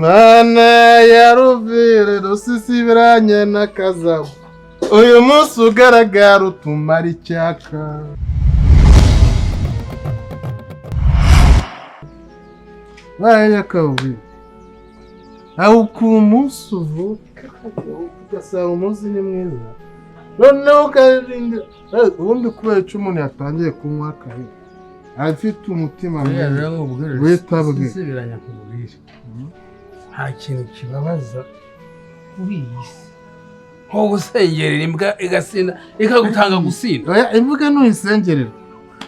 Mana ya Ruvire rusisibiranye n'akazabu uyu munsi ugaragara utumara icyaka Baya kavuye aho ku munsi uvuka ugasanga umunsi ni mwiza noneho ukarinda ubundi kubera icyo umuntu yatangiye kunywa akahe afite umutima mwiza witabwe rusisibiranya kumubwira nta kintu kibabaza kuri iyi si nko gusengerera imbwa igasinda ikagutanga gusinda oya imbuga nuyisengerera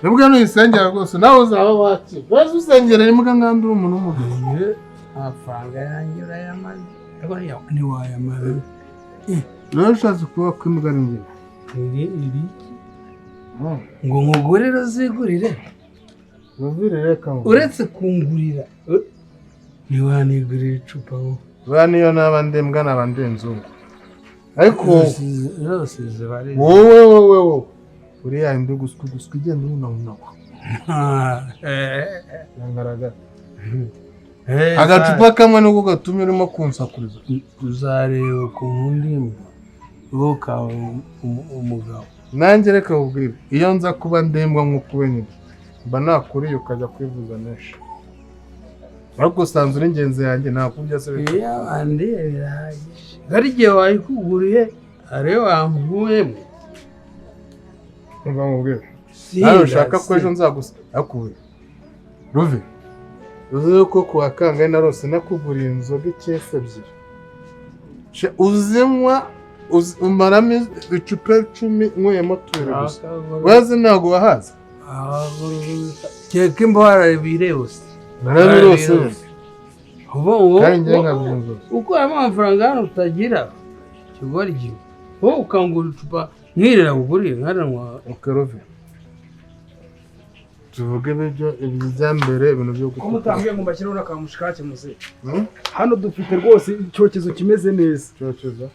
imbwa nuyisengera rwose nawe uzaba waki baze usengerera imbwa ngandura umuntu w'umugabo amafaranga yanjye urayamaze ariko ntiwayamaze rero ushatse kuba ko imbwa ari njye iri ngo nkugurire uzigurire Ruvire reka uretse kungurira ntiwanigurira icupa wowe buriya niyo naba ndembwa naba ndenzungu ariko zose zibari wowe uriya induguswa igenda unawunawa yangaragara agacupa kamwe nubwo gatumye urimo kunsakuriza uzareba ku ndimi wowe kawe umugabo nanjye reka ubwire iyo nza kuba ndembwa nk'uko we nyine mba nakuriye ukajya kwivuza nesha ariko usanzwe uri ingenzi yanjye nakubya se iyo abandi birahagije gari igihe wayikuguriye ariyo wampuyemo umva mubwire nawe ushaka ko ejo nzagusakuye Ruvi uzi yuko kuwa kangahe narose nakuguriye inzoga icyese ebyiri uzinywa umaramo icupa 10 nyweyemo 2 gusa wazi ntabwo wahaza keka imbara birose narabirose ubu uko amafaranga hano utagira kigora igihe wowe ukangura icupa nkirira kuguriye nkaranwa ukarove tuvuge ibijya mbere ibintu byo ko mutambwiye ngo mbashyiraho n'akamushikake muze hano dufite rwose icyokezo kimeze neza cyokezo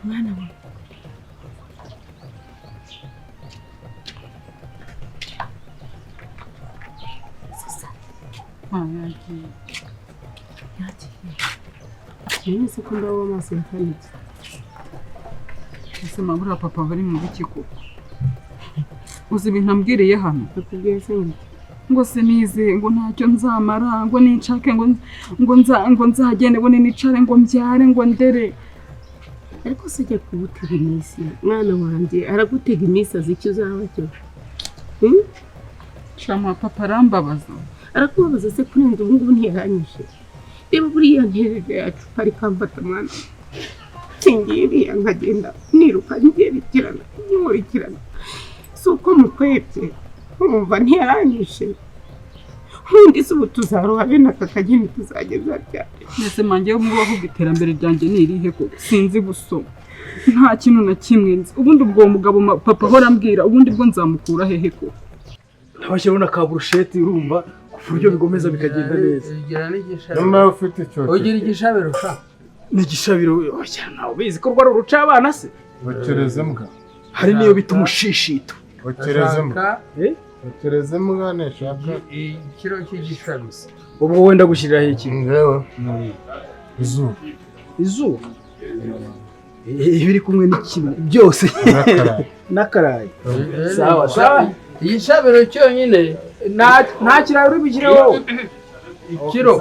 mwana we sasa yagiye se ko ndawo amaso yatanitse ese mabura papa bari mu bikiko uzi ibintu ambwiriye hano akubwiye se ngo se nize ngo ntacyo nzamara ngo ninshake ngo nzagende ngo nicare ngo mbyare ngo ndere ariko sijya kubutega iminsi mwana wanjye aragutega iminsi azi icyo uzaba cyo shama papa arambabaza arakubabaza se kurenza ubu ngubu ntiyaranyishe reba buriya nterere yacu ari kamfata mwana singiriya nkagenda niruka ngerekerana nkurikirana si uko mukwebye urumva ntiyaranyishe ubundi se ubu tuzaroha bene aka kageni tuzageza ryari mbese manjye yo mubaho iterambere ryanjye ni irihe ko sinzi gusoma nta kintu na kimwe nzi ubundi ubwo mugabo papa ahora ambwira ubundi bwo nzamukura hehe ko ntabashyiraho na kaburusheti urumva ku buryo bigomeza bikagenda neza ugira n'igishabiro nawe ufite icyokezo ugira igishabiro sha n'igishabiro nawe ubizi ko rwari uruca abana se ukereze mbwa hari niyo bita umushishito ukereze mbwa ukereze mbwa neshaka ikiro cy'igishabiro ubwo wenda gushyiriraho iki ngewe izuba ibiri kumwe n'ikimwe byose n'akarayi sawa igishabiro cyonyine nta kirayi uri bushyireho ikiro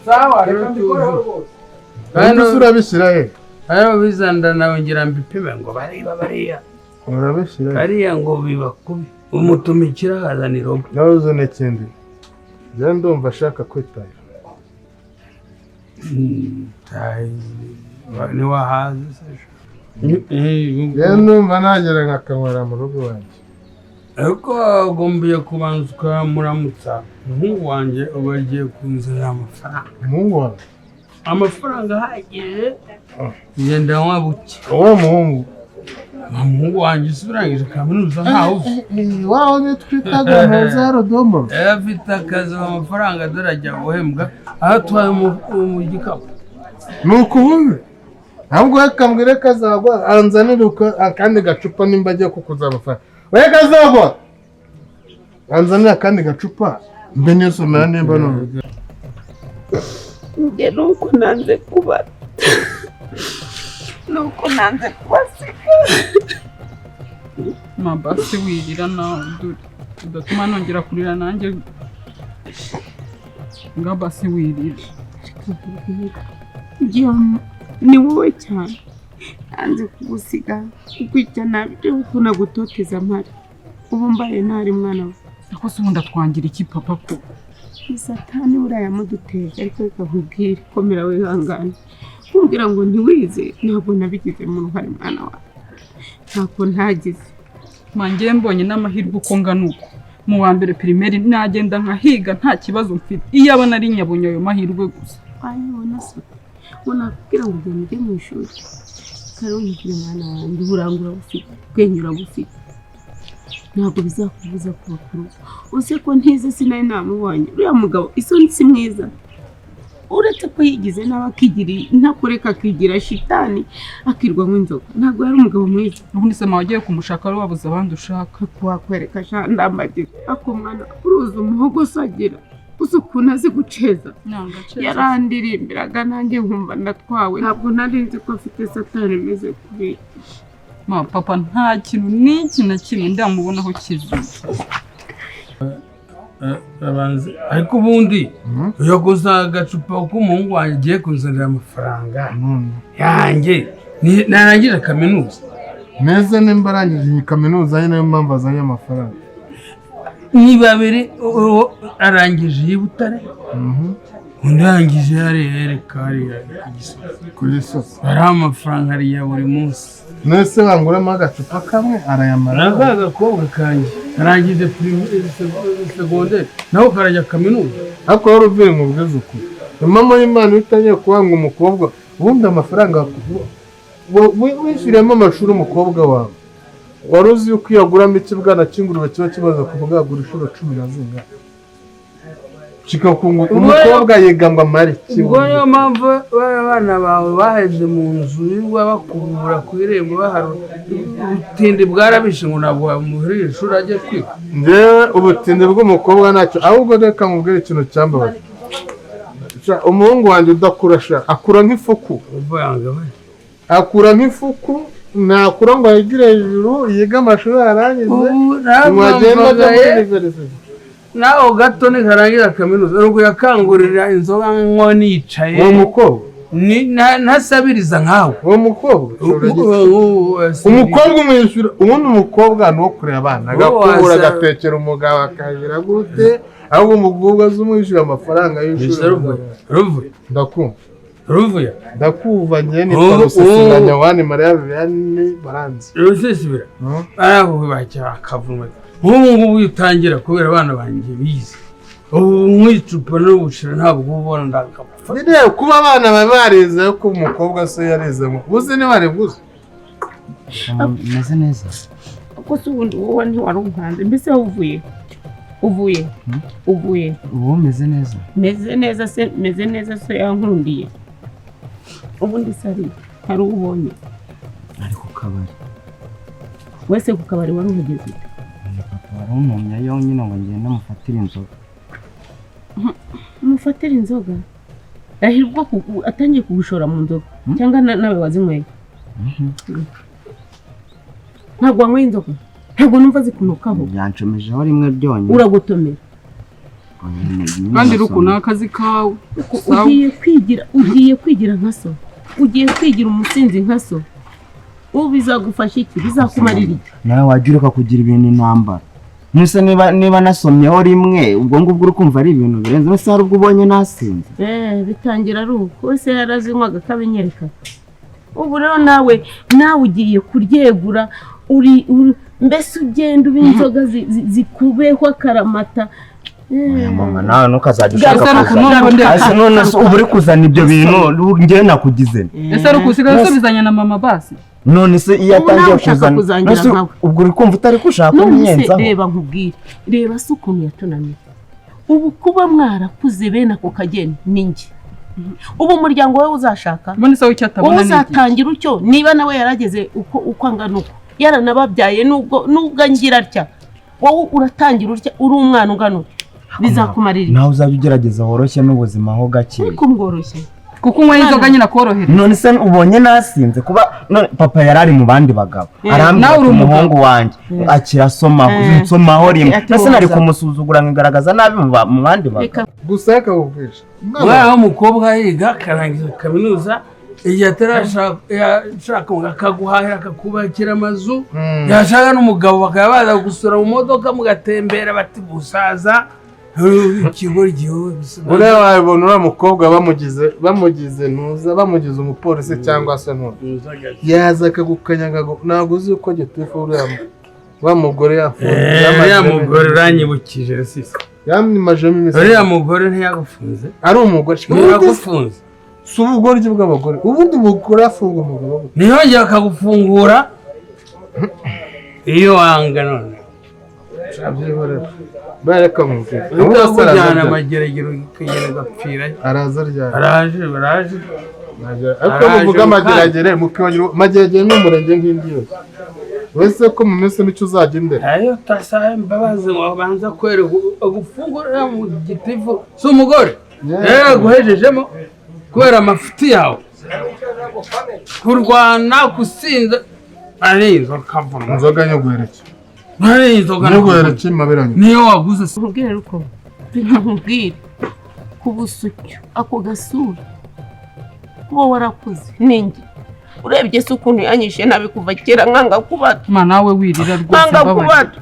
sawa reka mbikoreho rwose kandi urabishyira he ayo bizanda nawe ngira mbipime ngo bariya urabishyira bariya ngo biba kubi umutumikira hazanira ubwo nawe uzane ikindi njye ndumva ashaka kwitahira ntiwahaze njye ndumva nagera nkakamara mu rugo wanjye ariko wagombiye kubanza ukamuramutsa umuhungu wanjye uba agiye kunzanira amafaranga umuhungu wawe amafaranga ahagije ngenda nywa buke uwo muhungu umuhungu wanjye usubirangije kaminuza ntawe waho ni twitaga ntuza Rodomo afite akazi amafaranga darajya guhembwa atwaye mu gikapu nuko ubume ahubwo akambwire kazagwa anzanira akandi gacupa nimba agiye kukuza amafaranga we kazagwa anzanira akandi gacupa mbe nisomera nimba none njye nuko nanze kuba nuko nanze kubasiga mabasi wirira nawe udatuma nongera kurira nanjye nga basi wirira ni wowe cyane nanze kugusiga kukwita nabi uko nagutoteza mpari ubu mbaye ntari mwana we ako se ubundi atwangira iki papa ko ni satani buriya yamuduteye ariko reka nkubwire komera wihangane kumbwira ngo ntiwize ntabwo nabigize mu ruhare mwana wawe ntako ntagize manjye mbonye n'amahirwe uko ngana uko mu wa mbere primaire nagenda nkahiga nta kibazo mfite iyo abana ari nyabonye ayo mahirwe gusa ayibona se unakubwira ngo ugende mu ishuri kare umubwire mwana wanjye uburangura bufite bwenyura bufite ntabwo bizakubuza kuba kuru use ko ntize sinari namubonye uriya mugabo isoni si mwiza uretse ko yigize n'abakigiri ntakureka akigira shitani akirwa nk'inzoga ntabwo yari umugabo mwiza ubundi se wagiye kumushaka ari wabuze abandi ushaka kuwakwereka ndambagize ako mwana uruzi umuhogo sagira gusa ukuntu azi guceza yarandirimbiraga nanjye nkumva ndatwawe ntabwo nari nzi ko afite satani imeze kubi papa nta kintu n'iki na kimwe ndamubonaho kizuye ariko ubundi iyo gusa agacupa k'umuhungu wanjye agiye kunzanira amafaranga yanjye narangije kaminuza meze nimba arangije iyi kaminuza ari nayo mpamvu azanye amafaranga ni babiri arangije iyi Butare undi arangije hariya ku Gisozi bari amafaranga ariya buri munsi nese banguramo agacupa kamwe arayamara aka gakobwa kanjye arangije segonderi nawe karajya kaminuza ariko wari uvuye mu bwiza ukuri mama y'Imana utangiye kuhanga umukobwa ubundi amafaranga wishyuriyemo amashuri umukobwa wawe wari uzi yuko iyo aguramo ikibwana cy'ingurube kiba kimaze kubwagura inshuro 10 na zinga kikakungura umukobwa yigamba mari ubwo niyo mpamvu abana bawe baheze mu nzu y'urwa bakubura ku irembo baharu ubutindi bwarabishe ngo ntabwo wamuhurira ishuri ajye kwiga njyewe ubutindi bw'umukobwa ntacyo ahubwo reka nkubwire ikintu cyambabaje umuhungu wanjye udakura akura nk'ifuku akura nk'ifuku nakura ngo yigire hejuru yiga amashuri arangize mwagenda ajya muri university naho gato nikarangira kaminuza nuko yakangurira inzoga nko nicaye uwo mukobwa ntasabiriza nkawe uwo mukobwa umukobwa umwishyura ubundi umukobwa ni uwo kureba abana agakubura agatekera umugabo akabira gute ahubwo umukobwa azi umwishyura amafaranga y'ishuri ndakumva ndakuva njye nitwa Rusisibiranya wani Mariya Viviane baranzi Rusisibira barakubacha akavumwe nk'ubu witangira kubera abana banjye bize ubu nk'icupa n'ubushira ntabwo ubona ndagapfa nide kuba abana barize ko umukobwa se yarize mu buze ni bari buze meze neza ko se ubundi wowe ntiwari umpanze mbese uvuye ubu meze neza meze neza se yankundiye ubundi sari hari ubonye ari ku kabari wese ku kabari wari uhageze papa warumumya yonyine ngo ngende mufatire inzoga ahirwa atangiye kugushora mu nzoga cyangwa nawe wazinyweye ntabwo wanyweye inzoga ntabwo numva zikunukaho yancomejeho rimwe ryonyine uragutomera kandi ruko ni akazi kawe ugiye kwigira nka so ugiye kwigira umusinzi nka so ubu bizagufasha iki bizakumarira iki nawe wajya ureka kugira ibintu intambara nuse niba nasomyeho rimwe ubwo ngubwo urukumva ari ibintu birenze nuse hari ubwo ubonye nasinze bitangira ari uko wese yarazinywaga akabinyereka ubu rero nawe ugiye kuryegura mbese ugenda uba inzoga zikubeho akaramata mama nawe ntukazajya ushaka kuzana none ubu uri kuzana ibyo bintu njyewe nakugize ese ari ukusigaye usubizanya na mama basi none se iyo atangiye kuzana ubwo uri kumva utari kushaka kumyenzaho reba nkubwire reba se ukuntu yatunaniye ubu kuba mwarakuze bene ako kageni ninjye ubu umuryango we uzashaka wowe uzatangira utyo niba nawe yarageze uko angana uko yaranababyaye nubwo ngira atya wowe uratangira utya uri umwana ungana utya bizakumarira nawe uzajya ugerageza woroshye n'ubuzima ho gake kumworoshye kuko unywa inzoga nyine akorohera none se ubonye nasinze kuba papa yarari mu bandi bagabo arambwira umuhungu wanjye akirasomaho rimwe nase nari kumusuzugura nkigaragaza nabi mu bandi bagabo gusa yakawubwisha umwana w'umukobwa yiga akarangiza kaminuza igihe atarashaka akaguhahira akakubakira amazu yashaka n'umugabo bakaba baza gusura mu modoka mugatembera bati gusaza ureba wabona uriya mukobwa bamugize ntuza bamugize umupolisi cyangwa se ntuza yaza akagukanyaga ntabwo uzi uko gitifu uriya mugore yafunze uriya mugore uranyibukije resisi yamwimajemo imisatsi uriya mugore ntiyagufunze ari umugore ntiyagufunze si ubugoryi bw'abagore ubundi umugore afunga umugabo ntiyongera akagufungura iyo wanga none bareka mubwira ukakujyana amageragero ukagenda ugapfira araza ryari baraje ariko muvuga amageragere mukibagiro amageragere n'umurenge nk'indi yose wese ko mu minsi nicyo uzajya imbere ayo tasaye mbabazi wabanza kwereka agufungurira mu gitifu si umugore rero guhejejemo kubera amafuti yawe kurwana gusinza ari inzoga nyoguhereke nyoguhereke mabiranye niyo waguze nkubwire uko nkubwire kubusukyo ako gasura kuba warakuze ninjye urebye se ukuntu yanyishe nabi kuva kera nkanga kubata nawe wirira rwose nkanga kubata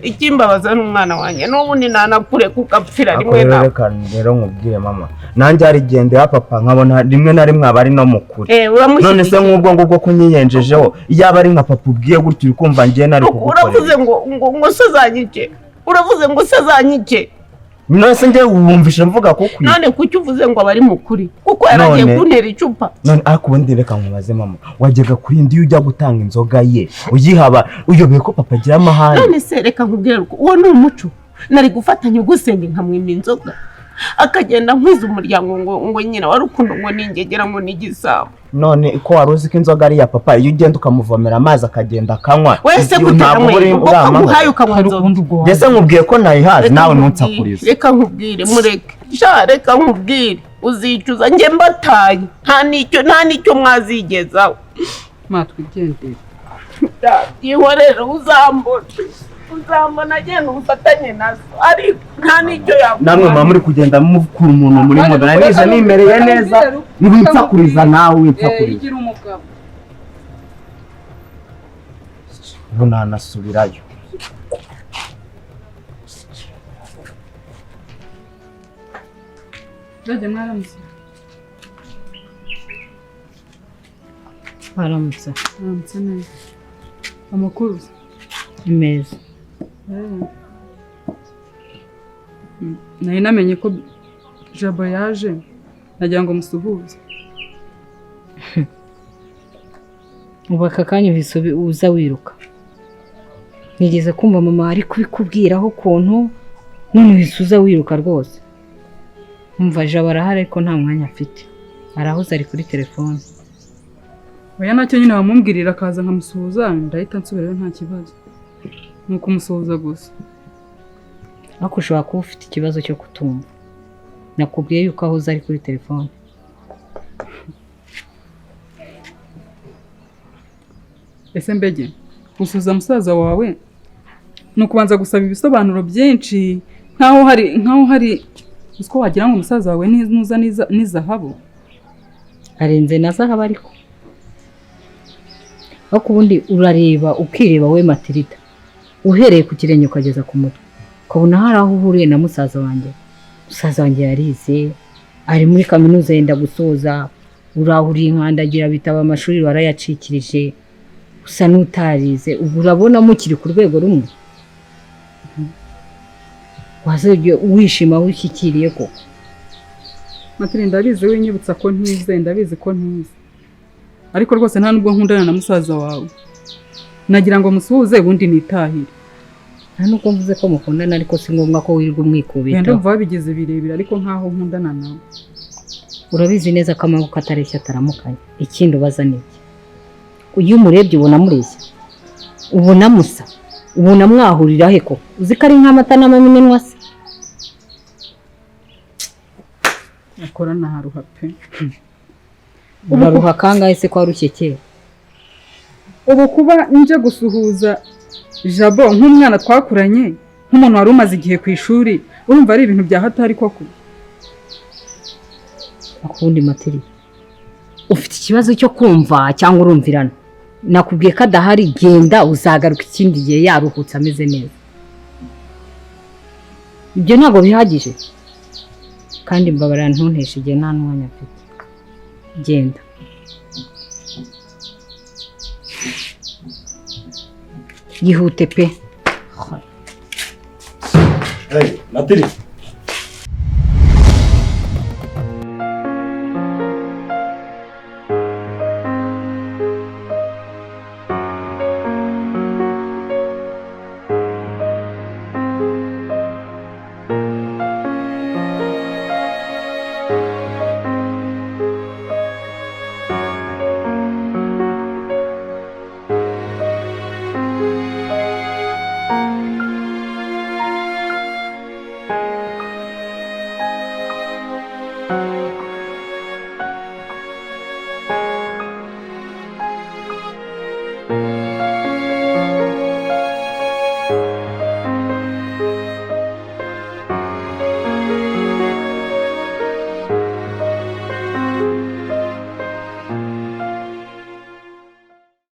ikimbabaza n'umwana wanjye n'ubundi nanakure kugapfira rimwe nawe rero nkubwire mama nanjye hari igende ya papa nkabona rimwe na rimwe aba ari no mukuri none se nk'ubwo ngubwo kunyiyenjejeho iyaba ari nka papa ubwiye gutyo uri kumva ngiye nari kugukorera uravuze ngo se zanyice uravuze ngo se zanyice none se njye wumvishe mvuga kuko none kuki uvuze ngo abari mukuri kuko yaragiye kuntera icupa none ariko ubundi reka nkubaze mama wajyaga kuri ndi ujya gutanga inzoga ye uyihaba uyobeye ko papa agira amahane none se reka nkubwire uko uwo ni umuco nari gufatanya ugusenge nkamwima inzoga akagenda nkwiza umuryango ngo nyina warukundo ngo ningegera ngo nigisabo none ko waruzi ko inzoga ari ya papa iyo ugenda ukamuvomera amazi akagenda akanywa wese kutamwe ukamuhaye ukanywa inzoga ndetse nkubwiye ko nayihazi nawe ntunsakurize reka nkubwire mureke reka nkubwire uzicuza njye mbataye nta nicyo mwazigezaho matwigendere yihorere uzambona agenda ubufatanye nazo ariko nta nicyo yavuga namwe mama muri kugenda mukura umuntu muri modana nize nimereye neza nibinsakuriza nawe winsakuriza ubu nanasubirayo mwaramutse neza amakuru meza nari namenye ko Jabo yaje nagira ngo musuhuze ubu aka kanya uza wiruka nigeze kumva mama ari kubikubwiraho ukuntu none uhise uza wiruka rwose umva Jabo arahari ariko nta mwanya afite arahuze ari kuri telefone oya nacyo nyine bamubwirira akaza nkamusuhuza ndahita nsubirayo nta kibazo nuko umusuhuza gusa ariko ushobora kuba ufite ikibazo cyo kutumva nakubwiye yuko ahuze ari kuri telefone ese mbege gusuhuza musaza wawe ni ukubanza gusaba ibisobanuro byinshi nkaho hari uko wagira ngo umusaza wawe nuza n'izahabu arenze na zahabu ariko ubundi urareba ukireba we Matirida uhereye ku kirenge ukageza ku mutwe ukabona hari aho uhuriye na musaza wanjye yarize ari muri kaminuza yenda gusoza urahuriye inkandagira bitaba amashuri warayacikirije usa n'utarize ubu urabona mukiri ku rwego rumwe wazajya wishima wishyikiriye koko Matirida ndabizi winyibutsa ko ntize ndabizi ko ntize ariko rwose nta nubwo nkundana na musaza wawe nagira ngo musuhuze ubundi nitahire. nta nubwo mvuze ko mukundana ariko si ngombwa ko wirirwa umwikubita. Ndumva wabigize birebire ariko nkaho nkundana nawe. Urabizi neza ko amaboko atareshya ataramukanya. Ikindi ubaza ni iki? Uyu umurebye ubona mureshya, ubona musa, ubona mwahurira he koko? Uzi ko ari nk'amata n'amaminwa se? akora naharuha pe. Uraruha kangahe se ko warushye kera? Ubu kuba nje gusuhuza Jabo nk'umwana twakuranye nk'umuntu wari umaze igihe ku ishuri urumva ari ibintu bya hatari koko. Akundi materi ufite ikibazo cyo kumva cyangwa urumvirana? Nakubwiye ko adahari, genda uzagaruka ikindi gihe yaruhutse ameze neza. Ibyo ntabwo bihagije kandi mbabarira ntunteshe igihe nta n'umwanya mfite. Genda. Yihute pe. Materi